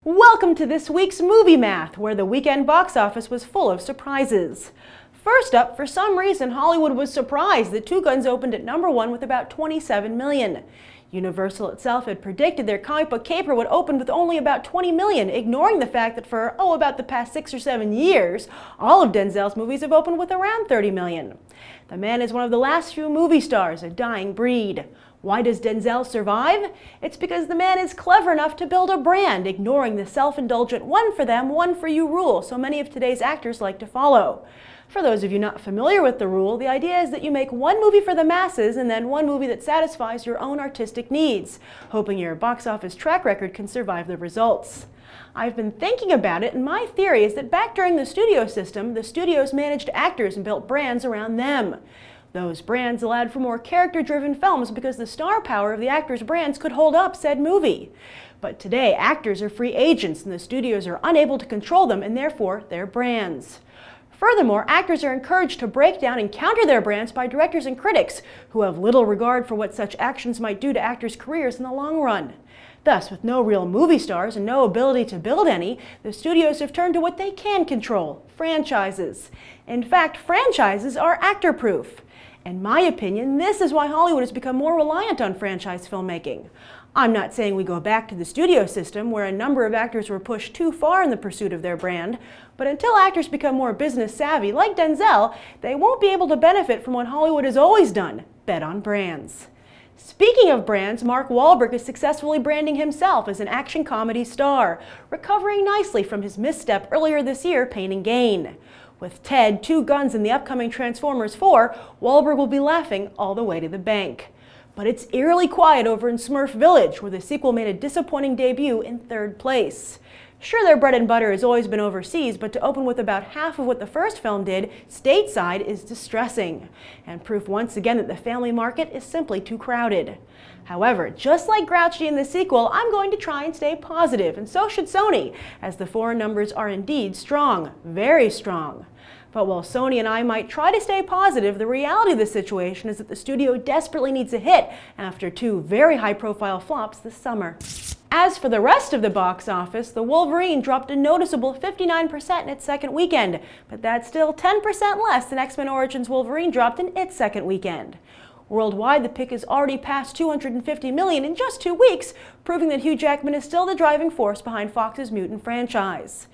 Welcome to this week's Movie Math, where the weekend box office was full of surprises. First up, for some reason, Hollywood was surprised that Two Guns opened at #1 with about 27 million. Universal itself had predicted their comic book caper would open with only about 20 million, ignoring the fact that for, about the past 6 or 7 years, all of Denzel's movies have opened with around 30 million. The man is one of the last few movie stars, a dying breed. Why does Denzel survive? It's because the man is clever enough to build a brand, ignoring the self-indulgent one for them, one for you rule so many of today's actors like to follow. For those of you not familiar with the rule, the idea is that you make one movie for the masses and then one movie that satisfies your own artistic needs, hoping your box office track record can survive the results. I've been thinking about it, and my theory is that back during the studio system, the studios managed actors and built brands around them. Those brands allowed for more character-driven films because the star power of the actors' brands could hold up said movie. But today, actors are free agents and the studios are unable to control them and therefore their brands. Furthermore, actors are encouraged to break down and counter their brands by directors and critics who have little regard for what such actions might do to actors' careers in the long run. Thus, with no real movie stars and no ability to build any, the studios have turned to what they can control: franchises. In fact, franchises are actor-proof. In my opinion, this is why Hollywood has become more reliant on franchise filmmaking. I'm not saying we go back to the studio system where a number of actors were pushed too far in the pursuit of their brand, but until actors become more business savvy, like Denzel, they won't be able to benefit from what Hollywood has always done: bet on brands. Speaking of brands, Mark Wahlberg is successfully branding himself as an action comedy star, recovering nicely from his misstep earlier this year, Pain and Gain. With Ted, Two Guns, and the upcoming Transformers 4, Wahlberg will be laughing all the way to the bank. But it's eerily quiet over in Smurf Village, where the sequel made a disappointing debut in 3rd place. Sure, their bread and butter has always been overseas, but to open with about half of what the first film did stateside is distressing, and proof once again that the family market is simply too crowded. However, just like Grouchy in the sequel, I'm going to try and stay positive, and so should Sony, as the foreign numbers are indeed strong, very strong. But while Sony and I might try to stay positive, the reality of the situation is that the studio desperately needs a hit after 2 very high-profile flops this summer. As for the rest of the box office, The Wolverine dropped a noticeable 59% in its second weekend, but that's still 10% less than X-Men Origins Wolverine dropped in its second weekend. Worldwide, the pick has already passed 250 million in just 2 weeks, proving that Hugh Jackman is still the driving force behind Fox's mutant franchise.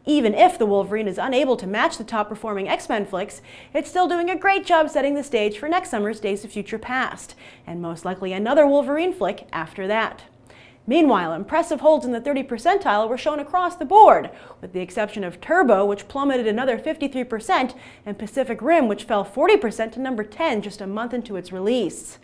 Even if The Wolverine is unable to match the top-performing X-Men flicks, it's still doing a great job setting the stage for next summer's Days of Future Past, and most likely another Wolverine flick after that. Meanwhile, impressive holds in the 30 percentile were shown across the board, with the exception of Turbo, which plummeted another 53%, and Pacific Rim, which fell 40% to number 10 just a month into its release.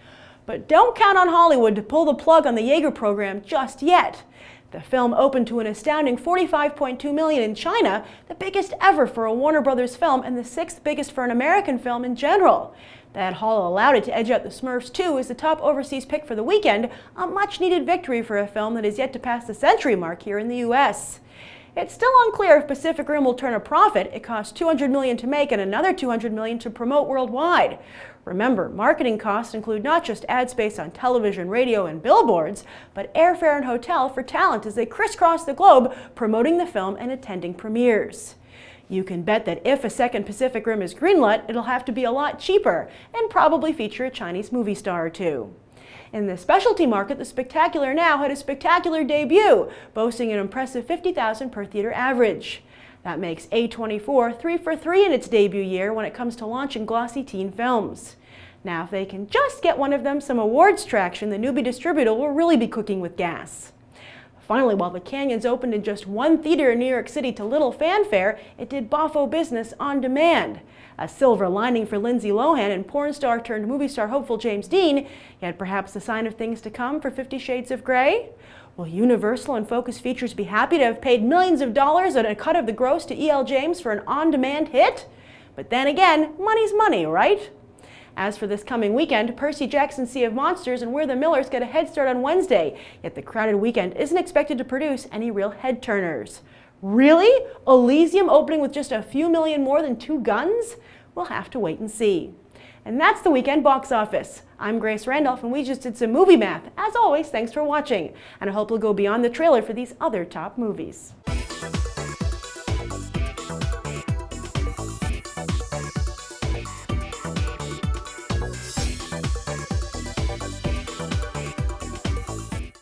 But don't count on Hollywood to pull the plug on the Jaeger program just yet. The film opened to an astounding 45.2 million in China, the biggest ever for a Warner Brothers film and the 6th biggest for an American film in general. That haul allowed it to edge out The Smurfs 2 as the top overseas pick for the weekend, a much-needed victory for a film that is yet to pass the century mark here in the US. It's still unclear if Pacific Rim will turn a profit. It cost $200 million to make and another $200 million to promote worldwide. Remember, marketing costs include not just ad space on television, radio, and billboards, but airfare and hotel for talent as they crisscross the globe promoting the film and attending premieres. You can bet that if a second Pacific Rim is greenlit, it'll have to be a lot cheaper and probably feature a Chinese movie star or two. In the specialty market, The Spectacular Now had a spectacular debut, boasting an impressive 50,000 per theater average. That makes A24 3 for 3 in its debut year when it comes to launching glossy teen films. Now, if they can just get one of them some awards traction, the newbie distributor will really be cooking with gas. Finally, while The Canyons opened in just 1 theater in New York City to little fanfare, it did boffo business on demand. A silver lining for Lindsay Lohan and porn star turned movie star hopeful James Dean, yet perhaps a sign of things to come for 50 Shades of Grey? Will Universal and Focus Features be happy to have paid millions of dollars and a cut of the gross to E.L. James for an on-demand hit? But then again, money's money, right? As for this coming weekend, Percy Jackson's Sea of Monsters and We're the Millers get a head start on Wednesday, yet the crowded weekend isn't expected to produce any real head-turners. Really? Elysium opening with just a few million more than Two Guns? We'll have to wait and see. And that's the weekend box office. I'm Grace Randolph, and we just did some movie math. As always, thanks for watching, and I hope you'll go beyond the trailer for these other top movies.